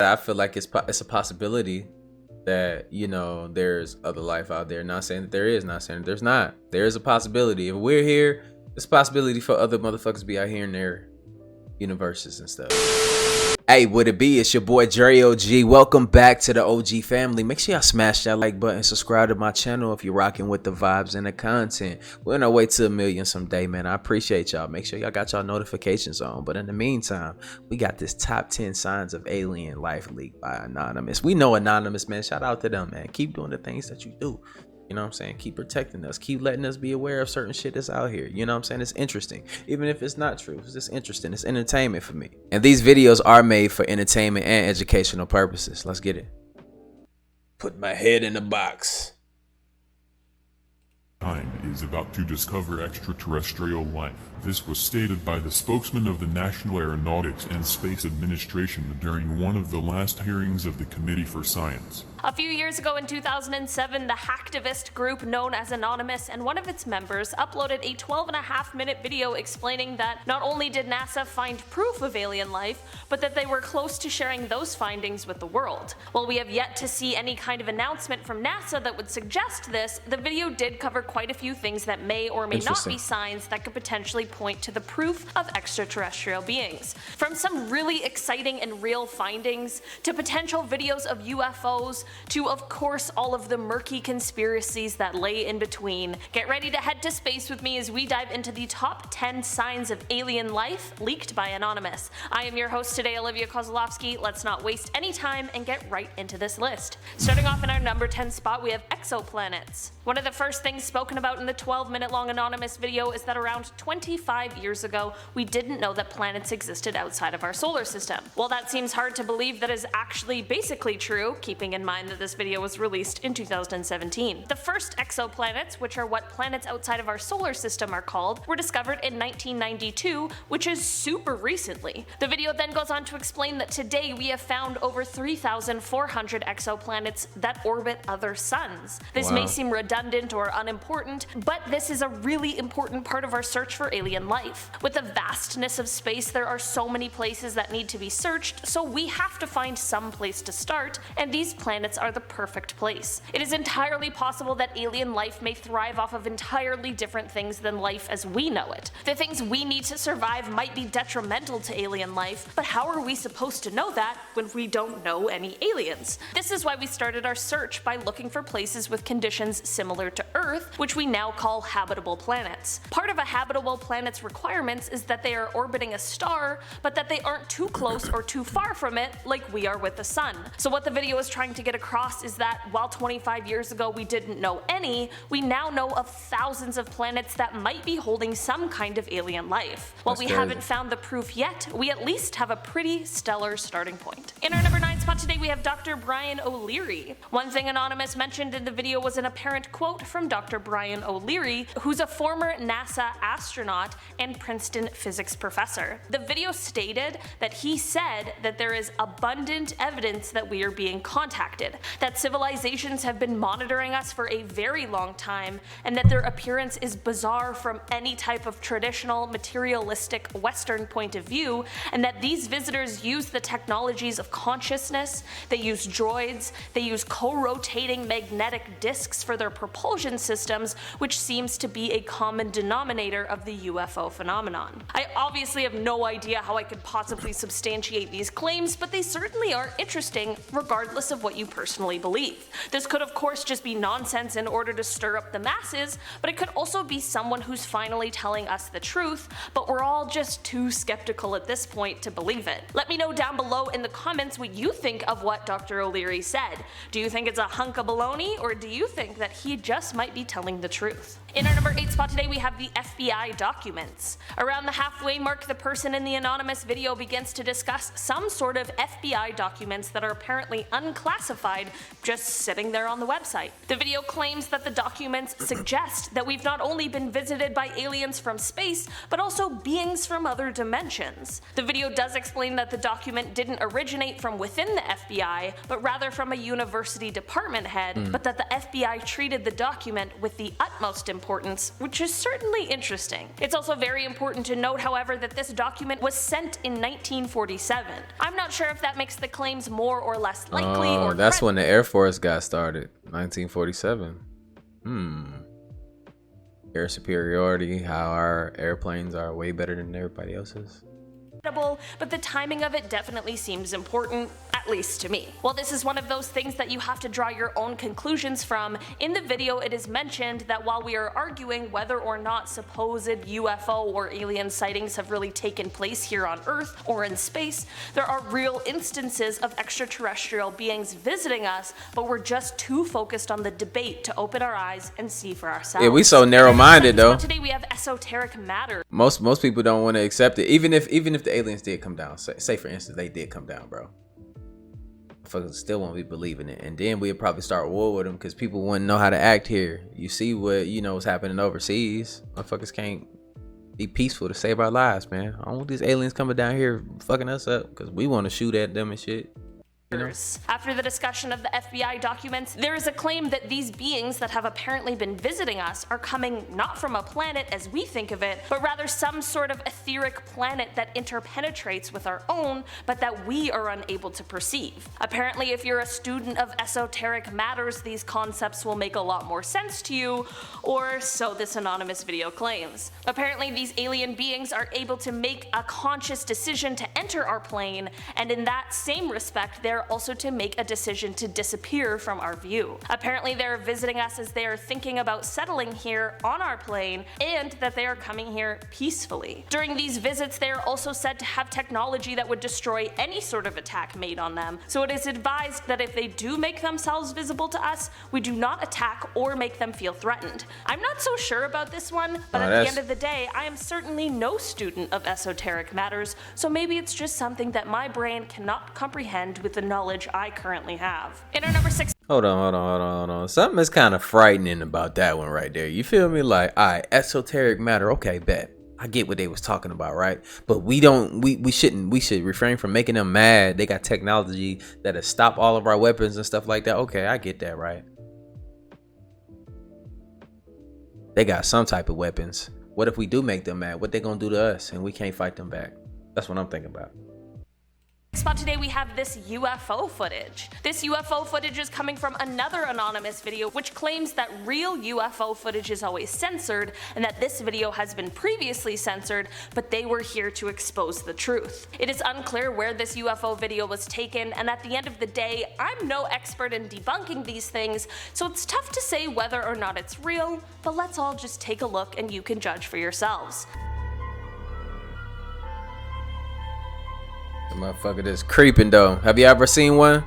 I feel like it's a possibility that, you know, there's other life out there. Not saying that there is, not saying that there's not. There is a possibility. If we're here, there's a possibility for other motherfuckers to be out here in their universes and stuff. Hey, what it be? It's your boy Jerry OG. Welcome back to the OG family. Make sure y'all smash that like button, subscribe to my channel if you're rocking with the vibes and the content. We're on our way to 1 million someday, man. I appreciate y'all. Make sure y'all got y'all notifications on. But in the meantime, we got this top 10 signs of alien life leaked by Anonymous. We know Anonymous, man. Shout out to them, man. Keep doing the things that you do. You know what I'm saying? Keep protecting us. Keep letting us be aware of certain shit that's out here. You know what I'm saying? It's interesting. Even if it's not true, it's just interesting. It's entertainment for me. And these videos are made for entertainment and educational purposes. Let's get it. Put my head in the box. Is about to discover extraterrestrial life. This was stated by the spokesman of the National Aeronautics and Space Administration during one of the last hearings of the Committee for Science. A few years ago in 2007, the hacktivist group known as Anonymous and one of its members uploaded a 12.5-minute video explaining that not only did NASA find proof of alien life, but that they were close to sharing those findings with the world. While we have yet to see any kind of announcement from NASA that would suggest this, the video did cover quite a few things that may or may not be signs that could potentially point to the proof of extraterrestrial beings. From some really exciting and real findings, to potential videos of UFOs, to of course all of the murky conspiracies that lay in between. Get ready to head to space with me as we dive into the top 10 signs of alien life leaked by Anonymous. I am your host today, Olivia Kozlowski. Let's not waste any time and get right into this list. Starting off in our number 10 spot, we have exoplanets. One of the first things spoken about in the 12-minute long Anonymous video is that around 25 years ago, we didn't know that planets existed outside of our solar system. While that seems hard to believe, that is actually basically true, keeping in mind that this video was released in 2017. The first exoplanets, which are what planets outside of our solar system are called, were discovered in 1992, which is super recently. The video then goes on to explain that today we have found over 3,400 exoplanets that orbit other suns. This may seem redundant or unimportant, but this is a really important part of our search for alien life. With the vastness of space, there are so many places that need to be searched, so we have to find some place to start, and these planets are the perfect place. It is entirely possible that alien life may thrive off of entirely different things than life as we know it. The things we need to survive might be detrimental to alien life, but how are we supposed to know that when we don't know any aliens? This is why we started our search by looking for places with conditions similar to Earth, which we now call habitable planets. Part of a habitable planet's requirements is that they are orbiting a star, but that they aren't too close or too far from it like we are with the sun. So what the video is trying to get across is that while 25 years ago we didn't know any, we now know of thousands of planets that might be holding some kind of alien life. While we haven't found the proof yet, we at least have a pretty stellar starting point. In our number 9 spot today, we have Dr. Brian OLeary. One thing Anonymous mentioned in the video was an apparent quote from Dr. Brian OLeary, who's a former NASA astronaut and Princeton physics professor. The video stated that he said that there is abundant evidence that we are being contacted, that civilizations have been monitoring us for a very long time, and that their appearance is bizarre from any type of traditional materialistic Western point of view, and that these visitors use the technologies of consciousness, they use droids, they use co-rotating magnetic disks for their propulsion systems, which seems to be a common denominator of the UFO phenomenon. I obviously have no idea how I could possibly substantiate these claims, but they certainly are interesting regardless of what you personally believe. This could of course just be nonsense in order to stir up the masses, but it could also be someone who's finally telling us the truth, but we're all just too skeptical at this point to believe it. Let me know down below in the comments what you think of what Dr. OLeary said. Do you think it's a hunk of baloney, or do you think that he just might be telling the truth? In our number 8 spot today, we have the FBI documents. Around the halfway mark, the person in the Anonymous video begins to discuss some sort of FBI documents that are apparently unclassified, just sitting there on the website. The video claims that the documents suggest that we've not only been visited by aliens from space, but also beings from other dimensions. The video does explain that the document didn't originate from within the FBI, but rather from a university department head, but that the FBI treated the document with the utmost importance importance, which is certainly interesting. It's also very important to note, however, that this document was sent in 1947. I'm not sure if that makes the claims more or less likely or that's when the Air Force got started, 1947. Air superiority, how our airplanes are way better than everybody else's. But the timing of it definitely seems important, at least to me. While this is one of those things that you have to draw your own conclusions from, in the video it is mentioned that while we are arguing whether or not supposed UFO or alien sightings have really taken place here on Earth or in space, there are real instances of extraterrestrial beings visiting us, but we're just too focused on the debate to open our eyes and see for ourselves. Yeah, we so narrow-minded though. Today we have Esoteric Matter. Most people don't want to accept it, even if the aliens did come down. Say for instance they did come down, bro. Fuckers still won't be believing it, and then we'd probably start war with them because people wouldn't know how to act here. You see what what's happening overseas. Motherfuckers can't be peaceful to save our lives, man. I don't want these aliens coming down here fucking us up because we want to shoot at them and shit. After the discussion of the FBI documents, there is a claim that these beings that have apparently been visiting us are coming not from a planet as we think of it, but rather some sort of etheric planet that interpenetrates with our own, but that we are unable to perceive. Apparently, if you're a student of Esoteric Matters, these concepts will make a lot more sense to you, or so this anonymous video claims. Apparently, these alien beings are able to make a conscious decision to enter our plane, and in that same respect, they're also to make a decision to disappear from our view. Apparently they're visiting us as they are thinking about settling here on our plane, and that they are coming here peacefully. During these visits they are also said to have technology that would destroy any sort of attack made on them, so it is advised that if they do make themselves visible to us, we do not attack or make them feel threatened. I'm not so sure about this one, but at the end of the day I am certainly no student of Esoteric Matters, so maybe it's just something that my brain cannot comprehend with the knowledge I currently have. In our number 6. Hold on. Something is kind of frightening about that one right there. You feel me? Like, alright, Esoteric Matter, okay, bet. I get what they was talking about, right? But we should refrain from making them mad. They got technology that'll stop all of our weapons and stuff like that. Okay, I get that, right? They got some type of weapons. What if we do make them mad? What they gonna do to us and we can't fight them back? That's what I'm thinking about. Spot today we have this UFO footage. This UFO footage is coming from another anonymous video which claims that real UFO footage is always censored and that this video has been previously censored, but they were here to expose the truth. It is unclear where this UFO video was taken, and at the end of the day I'm no expert in debunking these things, so it's tough to say whether or not it's real, but let's all just take a look and you can judge for yourselves. The motherfucker that's creeping though. Have you ever seen one?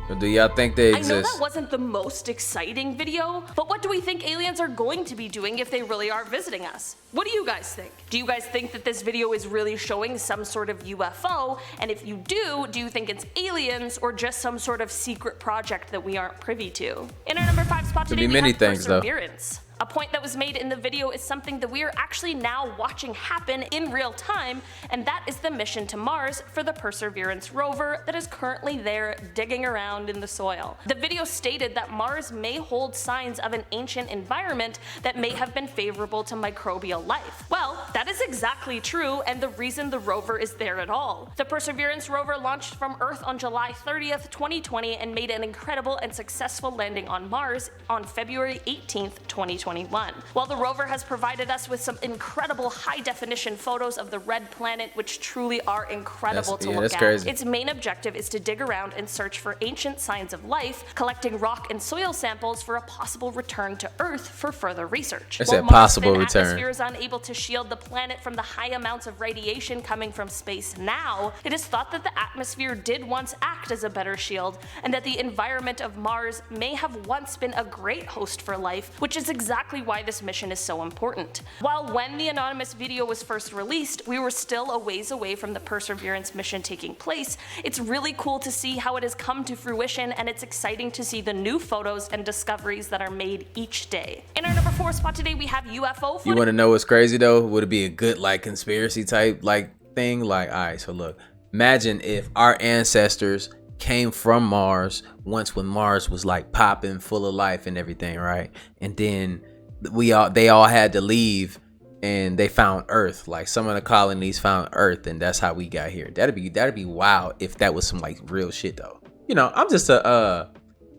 Or do y'all think they exist? I know that wasn't the most exciting video, but what do we think aliens are going to be doing if they really are visiting us? What do you guys think? Do you guys think that this video is really showing some sort of UFO? And if you do you think it's aliens or just some sort of secret project that we aren't privy to? In our number 5 spot today, we have Perseverance. A point that was made in the video is something that we are actually now watching happen in real time, and that is the mission to Mars for the Perseverance rover that is currently there digging around in the soil. The video stated that Mars may hold signs of an ancient environment that may have been favorable to microbial life. Well, that is exactly true, and the reason the rover is there at all. The Perseverance rover launched from Earth on July 30th, 2020 and made an incredible and successful landing on Mars on February 18th, 2021. While the rover has provided us with some incredible high-definition photos of the red planet, which truly are incredible to look at, its main objective is to dig around and search for ancient signs of life, collecting rock and soil samples for a possible return to Earth for further research. It's a possible return. Atmosphere is unable to shield the planet from the high amounts of radiation coming from space now, it is thought that the atmosphere did once act as a better shield, and that the environment of Mars may have once been a great host for life, which is exactly why this mission is so important. While when the anonymous video was first released, we were still a ways away from the Perseverance mission taking place, it's really cool to see how it has come to fruition, and it's exciting to see the new photos and discoveries that are made each day. In our number 4 spot today, we have UFO footage. You want to know what's crazy though? Would it be a good like conspiracy type like thing? Like, alright, so look, imagine if our ancestors came from Mars once when Mars was like popping full of life and everything, right? And then they all had to leave and they found Earth. Like some of the colonies found Earth and that's how we got here. That'd be wild if that was some like real shit though. You know, I'm just a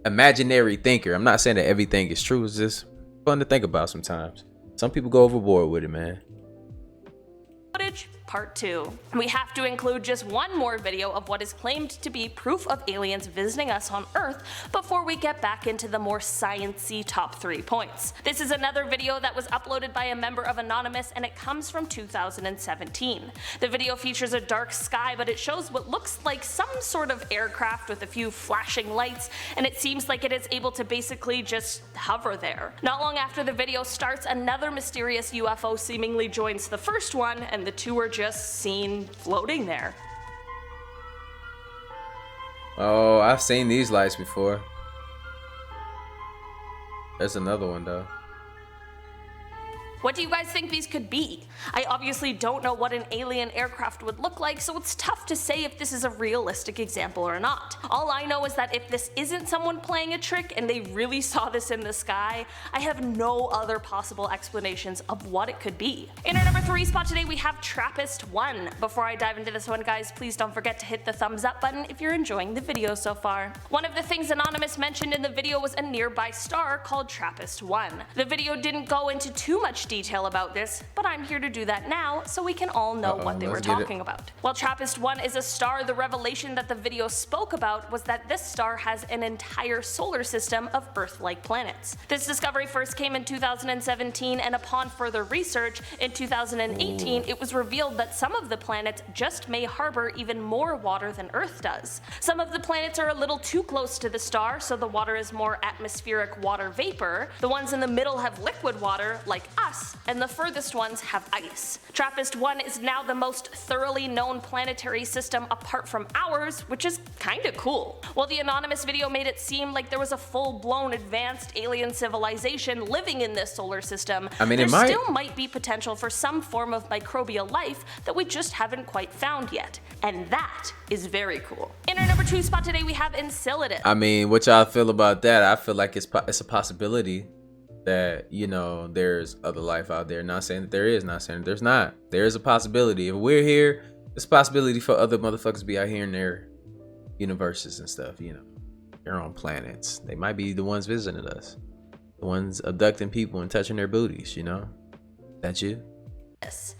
imaginary thinker. I'm not saying that everything is true. It's just fun to think about sometimes. Some people go overboard with it, man. Footage Part 2. We have to include just one more video of what is claimed to be proof of aliens visiting us on Earth before we get back into the more science-y top 3 points. This is another video that was uploaded by a member of Anonymous and it comes from 2017. The video features a dark sky, but it shows what looks like some sort of aircraft with a few flashing lights, and it seems like it is able to basically just hover there. Not long after the video starts, another mysterious UFO seemingly joins the first one, and the two are just seen floating there. Oh, I've seen these lights before. There's another one though. What do you guys think these could be? I obviously don't know what an alien aircraft would look like, so it's tough to say if this is a realistic example or not. All I know is that if this isn't someone playing a trick and they really saw this in the sky, I have no other possible explanations of what it could be. In our number 3 spot today, we have TRAPPIST-1. Before I dive into this one, guys, please don't forget to hit the thumbs up button if you're enjoying the video so far. One of the things Anonymous mentioned in the video was a nearby star called TRAPPIST-1. The video didn't go into too much detail about this, but I'm here to do that now so we can all know what they were talking about. While TRAPPIST-1 is a star, the revelation that the video spoke about was that this star has an entire solar system of Earth-like planets. This discovery first came in 2017, and upon further research, in 2018 it was revealed that some of the planets just may harbor even more water than Earth does. Some of the planets are a little too close to the star, so the water is more atmospheric water vapor. The ones in the middle have liquid water, like us, and the furthest ones have ice. TRAPPIST-1 is now the most thoroughly known planetary system apart from ours, which is kinda cool. While the Anonymous video made it seem like there was a full-blown advanced alien civilization living in this solar system, there still might be potential for some form of microbial life that we just haven't quite found yet. And that is very cool. In our number 2 spot today, we have Enceladus. I mean, what y'all feel about that? I feel like it's a possibility that, you know, there's other life out there. Not saying that there is, not saying that there's not. There is a possibility. If we're here, there's a possibility for other motherfuckers to be out here in their universes and stuff, you know, their own planets. They might be the ones visiting us, the ones abducting people and touching their booties, you know. That's you.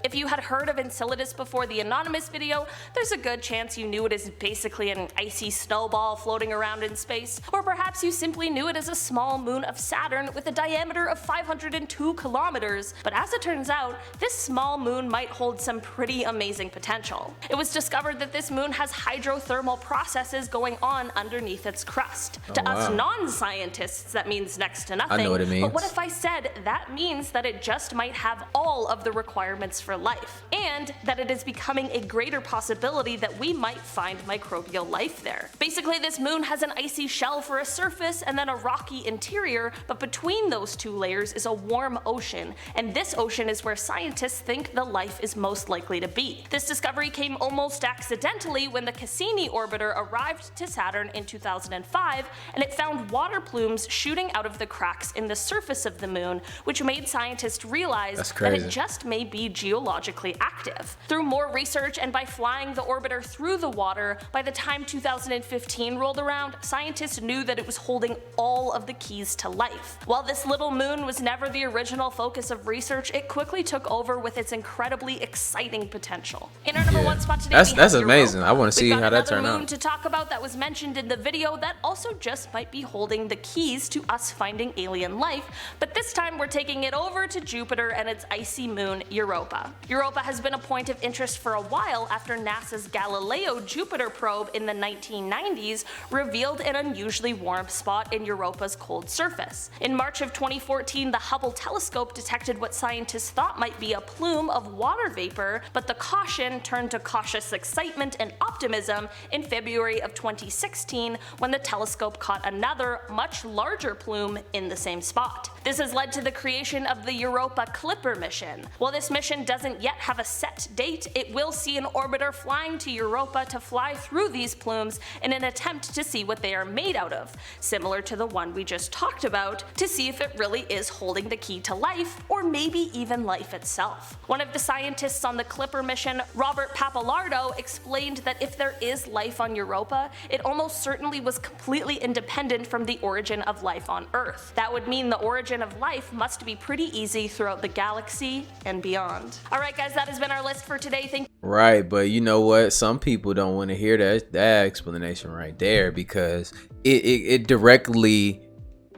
If you had heard of Enceladus before the Anonymous video, there's a good chance you knew it as basically an icy snowball floating around in space, or perhaps you simply knew it as a small moon of Saturn with a diameter of 502 kilometers, but as it turns out, this small moon might hold some pretty amazing potential. It was discovered that this moon has hydrothermal processes going on underneath its crust. To us non-scientists, that means next to nothing. I know what it means. But what if I said that means that it just might have all of the requirements for life, and that it is becoming a greater possibility that we might find microbial life there. Basically, this moon has an icy shell for a surface and then a rocky interior, but between those two layers is a warm ocean, and this ocean is where scientists think the life is most likely to be. This discovery came almost accidentally when the Cassini orbiter arrived to Saturn in 2005, and it found water plumes shooting out of the cracks in the surface of the moon, which made scientists realize that it just may be geologically active. Through more research and by flying the orbiter through the water, by the time 2015 rolled around, scientists knew that it was holding all of the keys to life. While this little moon was never the original focus of research, it quickly took over with its incredibly exciting potential. In our number 1 spot today, that's amazing. Europa. I want to see how that turned out. Moon to talk about that was mentioned in the video that also just might be holding the keys to us finding alien life, but this time we're taking it over to Jupiter and its icy moon Europa. Europa has been a point of interest for a while after NASA's Galileo Jupiter probe in the 1990s revealed an unusually warm spot in Europa's cold surface. In March of 2014, the Hubble telescope detected what scientists thought might be a plume of water vapor, but the caution turned to cautious excitement and optimism in February of 2016 when the telescope caught another, much larger plume in the same spot. This has led to the creation of the Europa Clipper mission. While this mission doesn't yet have a set date, it will see an orbiter flying to Europa to fly through these plumes in an attempt to see what they are made out of, similar to the one we just talked about, to see if it really is holding the key to life, or maybe even life itself. One of the scientists on the Clipper mission, Robert Pappalardo, explained that if there is life on Europa, it almost certainly was completely independent from the origin of life on Earth. That would mean the origin of life must be pretty easy throughout the galaxy and beyond. Alright guys, that has been our list for today. Right, but you know what? Some people don't want to hear that explanation right there, because it directly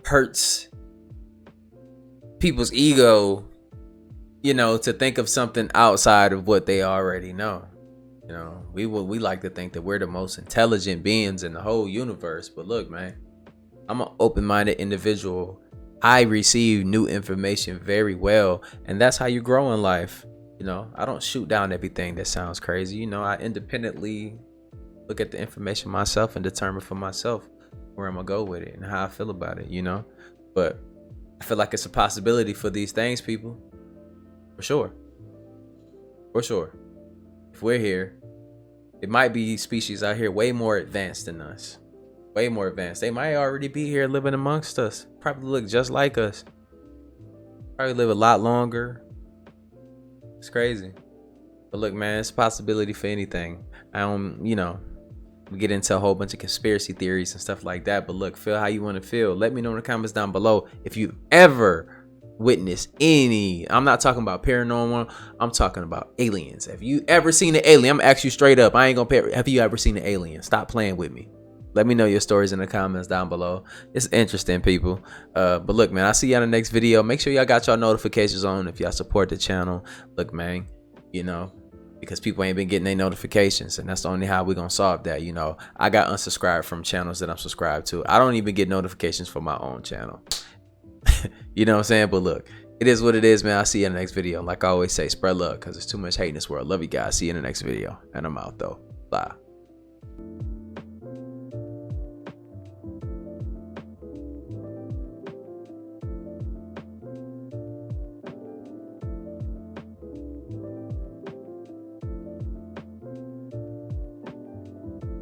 hurts people's ego, you know, to think of something outside of what they already know. You know, we like to think that we're the most intelligent beings in the whole universe, but look, man, I'm an open-minded individual. I receive new information very well, and that's how you grow in life. You know, I don't shoot down everything that sounds crazy. You know, I independently look at the information myself and determine for myself where I'm gonna go with it and how I feel about it, you know. But I feel like it's a possibility for these things, people. For sure. For sure. If we're here, it might be species out here way more advanced than us. Way more advanced. They might already be here living amongst us. Probably look just like us. Probably live a lot longer. It's crazy. But look, man, it's a possibility for anything. I don't, you know, we get into a whole bunch of conspiracy theories and stuff like that. But look, feel how you want to feel. Let me know in the comments down below if you ever witnessed any, I'm not talking about paranormal, I'm talking about aliens. Have you ever seen an alien? I'm gonna ask you straight up. I ain't gonna pay. Have you ever seen an alien? Stop playing with me. Let me know your stories in the comments down below. It's interesting, people. But look, man, I'll see you on the next video. Make sure y'all got y'all notifications on if y'all support the channel. Look, man, you know, because people ain't been getting their notifications, and that's the only how we're gonna solve that. You know, I got unsubscribed from channels that I'm subscribed to. I don't even get notifications for my own channel. You know what I'm saying? But look, it is what it is, man. I'll see you in the next video. Like I always say, spread love, because there's too much hate in this world. Love you guys. See you in the next video. And I'm out, though. Bye.